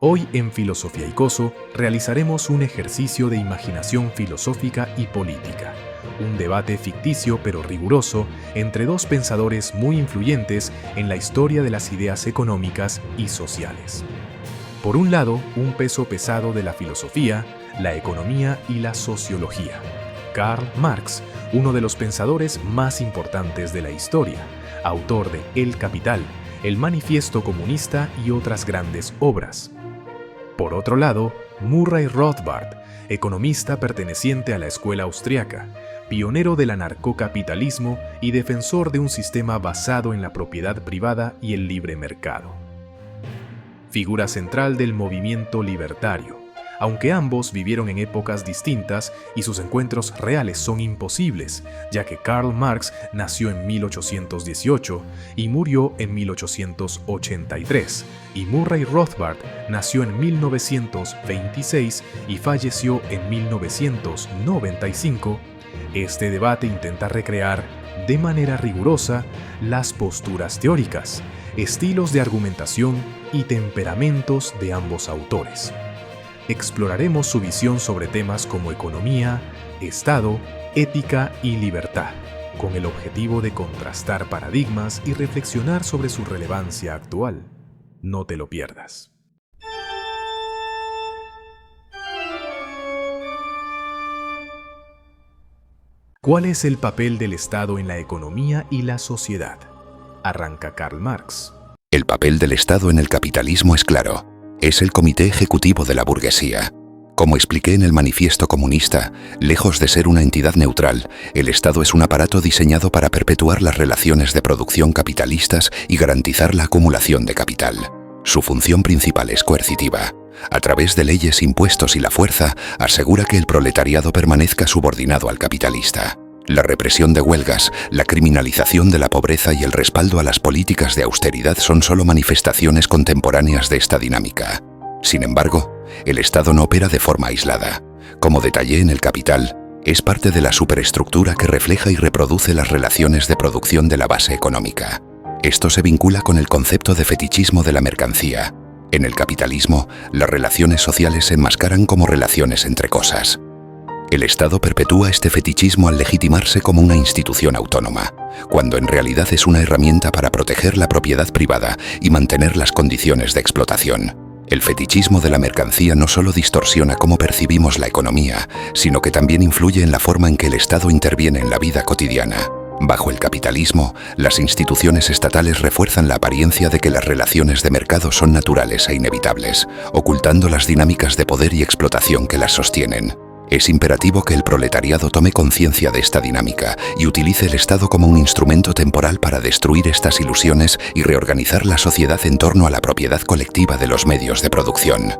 Hoy en Filosofía y Coso realizaremos un ejercicio de imaginación filosófica y política, un debate ficticio pero riguroso entre dos pensadores muy influyentes en la historia de las ideas económicas y sociales. Por un lado, un peso pesado de la filosofía, la economía y la sociología. Karl Marx, uno de los pensadores más importantes de la historia, autor de El Capital, El Manifiesto Comunista y otras grandes obras. Por otro lado, Murray Rothbard, economista perteneciente a la escuela austriaca, pionero del anarcocapitalismo y defensor de un sistema basado en la propiedad privada y el libre mercado. Figura central del movimiento libertario, aunque ambos vivieron en épocas distintas y sus encuentros reales son imposibles, ya que Karl Marx nació en 1818 y murió en 1883, y Murray Rothbard nació en 1926 y falleció en 1995, este debate intenta recrear, de manera rigurosa, las posturas teóricas, estilos de argumentación y temperamentos de ambos autores. Exploraremos su visión sobre temas como economía, Estado, ética y libertad, con el objetivo de contrastar paradigmas y reflexionar sobre su relevancia actual. No te lo pierdas. ¿Cuál es el papel del Estado en la economía y la sociedad? Arranca Karl Marx. El papel del Estado en el capitalismo es claro. Es el comité ejecutivo de la burguesía. Como expliqué en el Manifiesto Comunista, lejos de ser una entidad neutral, el Estado es un aparato diseñado para perpetuar las relaciones de producción capitalistas y garantizar la acumulación de capital. Su función principal es coercitiva. A través de leyes, impuestos y la fuerza, asegura que el proletariado permanezca subordinado al capitalista. La represión de huelgas, la criminalización de la pobreza y el respaldo a las políticas de austeridad son solo manifestaciones contemporáneas de esta dinámica. Sin embargo, el Estado no opera de forma aislada. Como detallé en El Capital, es parte de la superestructura que refleja y reproduce las relaciones de producción de la base económica. Esto se vincula con el concepto de fetichismo de la mercancía. En el capitalismo, las relaciones sociales se enmascaran como relaciones entre cosas. El Estado perpetúa este fetichismo al legitimarse como una institución autónoma, cuando en realidad es una herramienta para proteger la propiedad privada y mantener las condiciones de explotación. El fetichismo de la mercancía no solo distorsiona cómo percibimos la economía, sino que también influye en la forma en que el Estado interviene en la vida cotidiana. Bajo el capitalismo, las instituciones estatales refuerzan la apariencia de que las relaciones de mercado son naturales e inevitables, ocultando las dinámicas de poder y explotación que las sostienen. Es imperativo que el proletariado tome conciencia de esta dinámica y utilice el Estado como un instrumento temporal para destruir estas ilusiones y reorganizar la sociedad en torno a la propiedad colectiva de los medios de producción.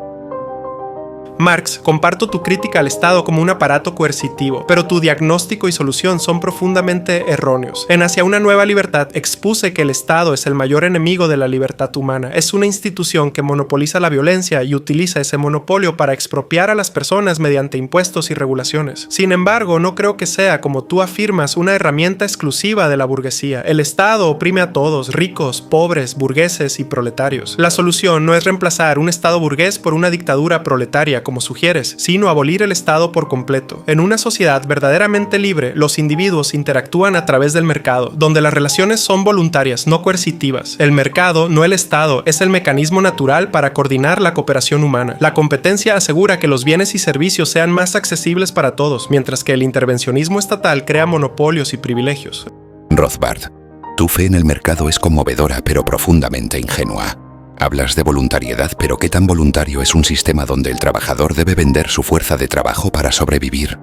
Marx, comparto tu crítica al Estado como un aparato coercitivo, pero tu diagnóstico y solución son profundamente erróneos. En Hacia una nueva libertad expuse que el Estado es el mayor enemigo de la libertad humana. Es una institución que monopoliza la violencia y utiliza ese monopolio para expropiar a las personas mediante impuestos y regulaciones. Sin embargo, no creo que sea, como tú afirmas, una herramienta exclusiva de la burguesía. El Estado oprime a todos, ricos, pobres, burgueses y proletarios. La solución no es reemplazar un Estado burgués por una dictadura proletaria, como sugieres, sino abolir el Estado por completo. En una sociedad verdaderamente libre, los individuos interactúan a través del mercado, donde las relaciones son voluntarias, no coercitivas. El mercado, no el Estado, es el mecanismo natural para coordinar la cooperación humana. La competencia asegura que los bienes y servicios sean más accesibles para todos, mientras que el intervencionismo estatal crea monopolios y privilegios. Rothbard, tu fe en el mercado es conmovedora pero profundamente ingenua. Hablas de voluntariedad, pero ¿qué tan voluntario es un sistema donde el trabajador debe vender su fuerza de trabajo para sobrevivir?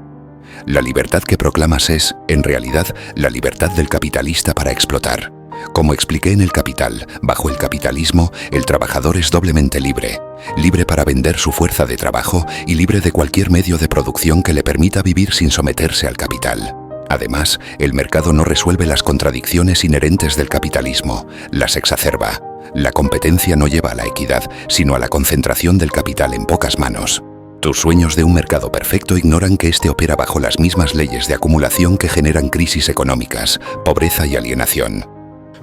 La libertad que proclamas es, en realidad, la libertad del capitalista para explotar. Como expliqué en El Capital, bajo el capitalismo, el trabajador es doblemente libre. Libre para vender su fuerza de trabajo y libre de cualquier medio de producción que le permita vivir sin someterse al capital. Además, el mercado no resuelve las contradicciones inherentes del capitalismo, las exacerba. La competencia no lleva a la equidad, sino a la concentración del capital en pocas manos. Tus sueños de un mercado perfecto ignoran que este opera bajo las mismas leyes de acumulación que generan crisis económicas, pobreza y alienación.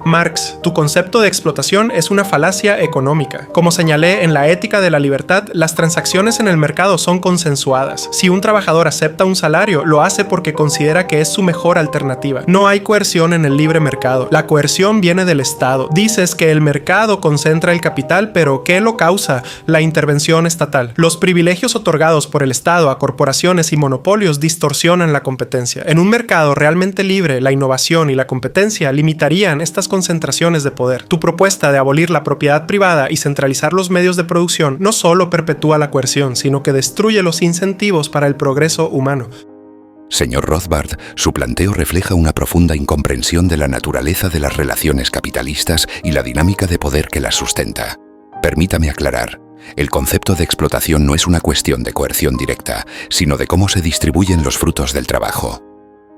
Marx, tu concepto de explotación es una falacia económica. Como señalé en la Ética de la Libertad, las transacciones en el mercado son consensuadas. Si un trabajador acepta un salario, lo hace porque considera que es su mejor alternativa. No hay coerción en el libre mercado. La coerción viene del Estado. Dices que el mercado concentra el capital, pero ¿qué lo causa? La intervención estatal. Los privilegios otorgados por el Estado a corporaciones y monopolios distorsionan la competencia. En un mercado realmente libre, la innovación y la competencia limitarían estas concentraciones de poder. Tu propuesta de abolir la propiedad privada y centralizar los medios de producción no solo perpetúa la coerción, sino que destruye los incentivos para el progreso humano. Señor Rothbard, su planteo refleja una profunda incomprensión de la naturaleza de las relaciones capitalistas y la dinámica de poder que las sustenta. Permítame aclarar. El concepto de explotación no es una cuestión de coerción directa, sino de cómo se distribuyen los frutos del trabajo.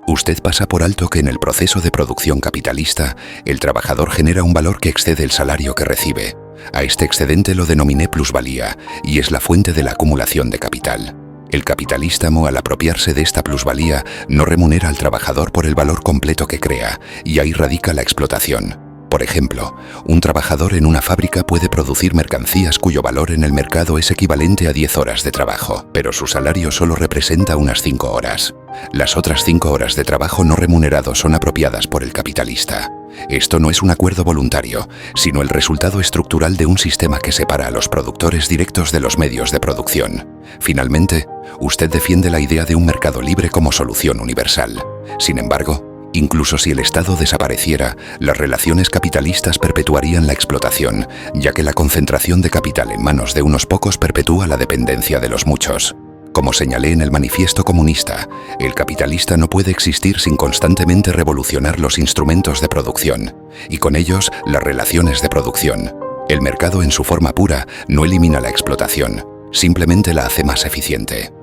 Usted pasa por alto que en el proceso de producción capitalista, el trabajador genera un valor que excede el salario que recibe. A este excedente lo denominé plusvalía, y es la fuente de la acumulación de capital. El capitalista, al apropiarse de esta plusvalía, no remunera al trabajador por el valor completo que crea, y ahí radica la explotación. Por ejemplo, un trabajador en una fábrica puede producir mercancías cuyo valor en el mercado es equivalente a 10 horas de trabajo, pero su salario solo representa unas 5 horas. Las otras 5 horas de trabajo no remunerado son apropiadas por el capitalista. Esto no es un acuerdo voluntario, sino el resultado estructural de un sistema que separa a los productores directos de los medios de producción. Finalmente, usted defiende la idea de un mercado libre como solución universal. Sin embargo, incluso si el Estado desapareciera, las relaciones capitalistas perpetuarían la explotación, ya que la concentración de capital en manos de unos pocos perpetúa la dependencia de los muchos. Como señalé en el Manifiesto Comunista, el capitalista no puede existir sin constantemente revolucionar los instrumentos de producción, y con ellos las relaciones de producción. El mercado en su forma pura no elimina la explotación, simplemente la hace más eficiente.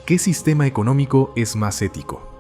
¿Qué sistema económico es más ético?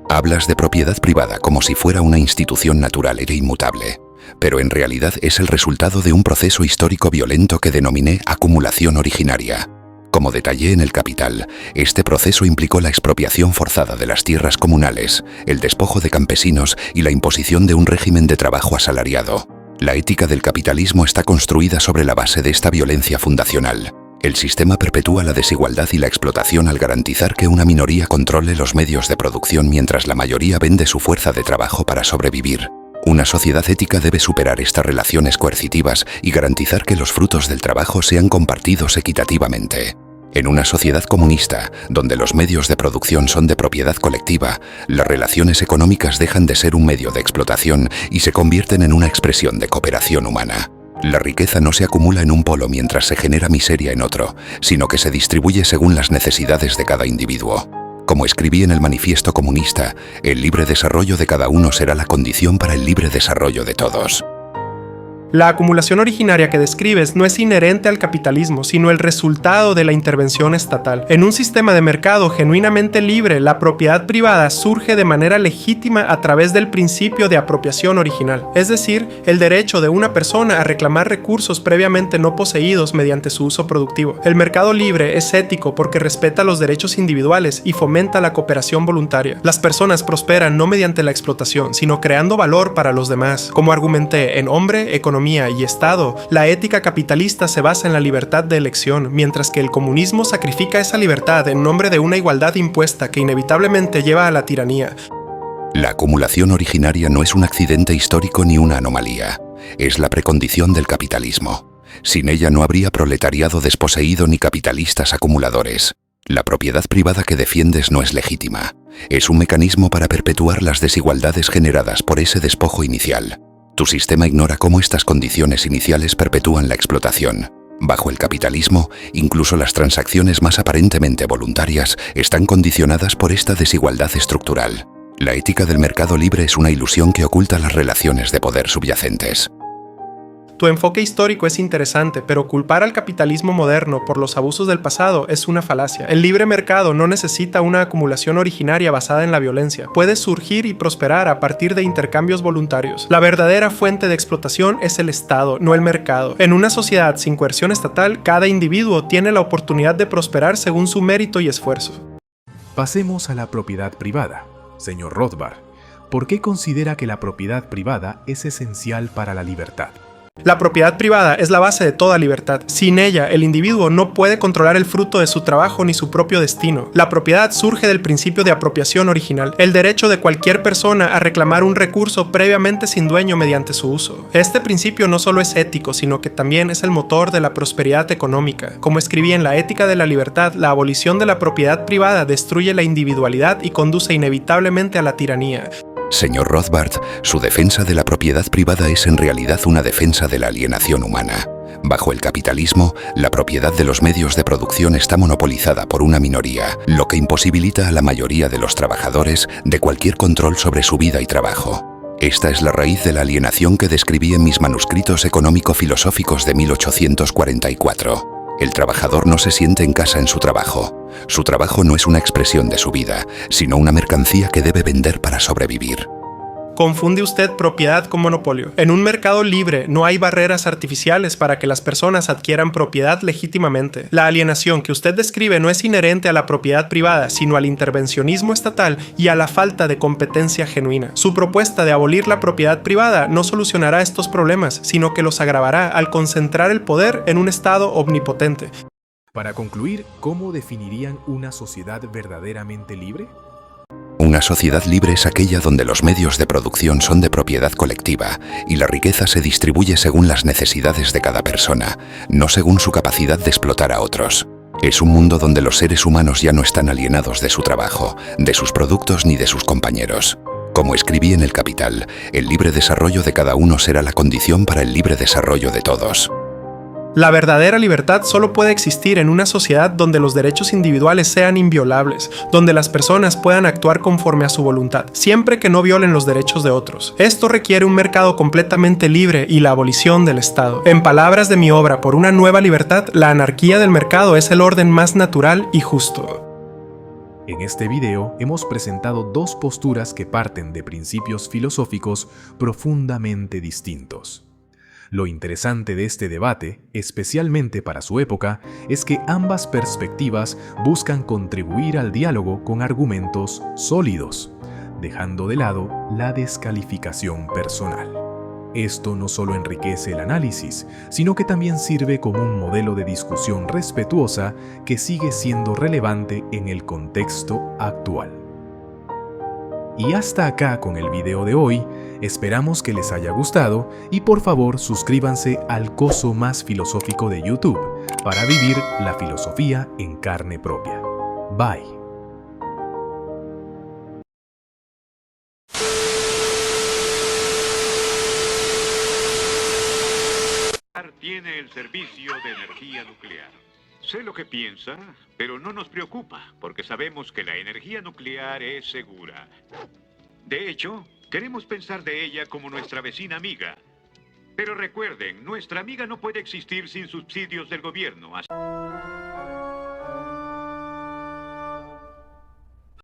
Hablas de propiedad privada como si fuera una institución natural e inmutable, pero en realidad es el resultado de un proceso histórico violento que denominé acumulación originaria. Como detallé en El Capital, este proceso implicó la expropiación forzada de las tierras comunales, el despojo de campesinos y la imposición de un régimen de trabajo asalariado. La ética del capitalismo está construida sobre la base de esta violencia fundacional. El sistema perpetúa la desigualdad y la explotación al garantizar que una minoría controle los medios de producción mientras la mayoría vende su fuerza de trabajo para sobrevivir. Una sociedad ética debe superar estas relaciones coercitivas y garantizar que los frutos del trabajo sean compartidos equitativamente. En una sociedad comunista, donde los medios de producción son de propiedad colectiva, las relaciones económicas dejan de ser un medio de explotación y se convierten en una expresión de cooperación humana. La riqueza no se acumula en un polo mientras se genera miseria en otro, sino que se distribuye según las necesidades de cada individuo. Como escribí en el Manifiesto Comunista, el libre desarrollo de cada uno será la condición para el libre desarrollo de todos. La acumulación originaria que describes no es inherente al capitalismo, sino el resultado de la intervención estatal. En un sistema de mercado genuinamente libre, la propiedad privada surge de manera legítima a través del principio de apropiación original, es decir, el derecho de una persona a reclamar recursos previamente no poseídos mediante su uso productivo. El mercado libre es ético porque respeta los derechos individuales y fomenta la cooperación voluntaria. Las personas prosperan no mediante la explotación, sino creando valor para los demás. Como argumenté en Hombre, Economía y Estado, la ética capitalista se basa en la libertad de elección, mientras que el comunismo sacrifica esa libertad en nombre de una igualdad impuesta que inevitablemente lleva a la tiranía. La acumulación originaria no es un accidente histórico ni una anomalía, es la precondición del capitalismo. Sin ella no habría proletariado desposeído ni capitalistas acumuladores. La propiedad privada que defiendes no es legítima, es un mecanismo para perpetuar las desigualdades generadas por ese despojo inicial. Tu sistema ignora cómo estas condiciones iniciales perpetúan la explotación. Bajo el capitalismo, incluso las transacciones más aparentemente voluntarias están condicionadas por esta desigualdad estructural. La ética del mercado libre es una ilusión que oculta las relaciones de poder subyacentes. Tu enfoque histórico es interesante, pero culpar al capitalismo moderno por los abusos del pasado es una falacia. El libre mercado no necesita una acumulación originaria basada en la violencia. Puede surgir y prosperar a partir de intercambios voluntarios. La verdadera fuente de explotación es el Estado, no el mercado. En una sociedad sin coerción estatal, cada individuo tiene la oportunidad de prosperar según su mérito y esfuerzo. Pasemos a la propiedad privada. Señor Rothbard, ¿por qué considera que la propiedad privada es esencial para la libertad? La propiedad privada es la base de toda libertad. Sin ella, el individuo no puede controlar el fruto de su trabajo ni su propio destino. La propiedad surge del principio de apropiación original, el derecho de cualquier persona a reclamar un recurso previamente sin dueño mediante su uso. Este principio no solo es ético, sino que también es el motor de la prosperidad económica. Como escribí en La Ética de la Libertad, la abolición de la propiedad privada destruye la individualidad y conduce inevitablemente a la tiranía. Señor Rothbard, su defensa de la propiedad privada es en realidad una defensa de la alienación humana. Bajo el capitalismo, la propiedad de los medios de producción está monopolizada por una minoría, lo que imposibilita a la mayoría de los trabajadores de cualquier control sobre su vida y trabajo. Esta es la raíz de la alienación que describí en mis manuscritos económico-filosóficos de 1844. El trabajador no se siente en casa en su trabajo. Su trabajo no es una expresión de su vida, sino una mercancía que debe vender para sobrevivir. Confunde usted propiedad con monopolio. En un mercado libre no hay barreras artificiales para que las personas adquieran propiedad legítimamente. La alienación que usted describe no es inherente a la propiedad privada, sino al intervencionismo estatal y a la falta de competencia genuina. Su propuesta de abolir la propiedad privada no solucionará estos problemas, sino que los agravará al concentrar el poder en un Estado omnipotente. Para concluir, ¿cómo definirían una sociedad verdaderamente libre? Una sociedad libre es aquella donde los medios de producción son de propiedad colectiva y la riqueza se distribuye según las necesidades de cada persona, no según su capacidad de explotar a otros. Es un mundo donde los seres humanos ya no están alienados de su trabajo, de sus productos ni de sus compañeros. Como escribí en El Capital, el libre desarrollo de cada uno será la condición para el libre desarrollo de todos. La verdadera libertad solo puede existir en una sociedad donde los derechos individuales sean inviolables, donde las personas puedan actuar conforme a su voluntad, siempre que no violen los derechos de otros. Esto requiere un mercado completamente libre y la abolición del Estado. En palabras de mi obra Por una nueva libertad, la anarquía del mercado es el orden más natural y justo. En este video hemos presentado dos posturas que parten de principios filosóficos profundamente distintos. Lo interesante de este debate, especialmente para su época, es que ambas perspectivas buscan contribuir al diálogo con argumentos sólidos, dejando de lado la descalificación personal. Esto no solo enriquece el análisis, sino que también sirve como un modelo de discusión respetuosa que sigue siendo relevante en el contexto actual. Y hasta acá con el video de hoy, esperamos que les haya gustado y por favor suscríbanse al coso más filosófico de YouTube para vivir la filosofía en carne propia. Bye. Tiene el servicio de energía nuclear. Sé lo que piensa, pero no nos preocupa, porque sabemos que la energía nuclear es segura. De hecho, queremos pensar de ella como nuestra vecina amiga. Pero recuerden, nuestra amiga no puede existir sin subsidios del gobierno.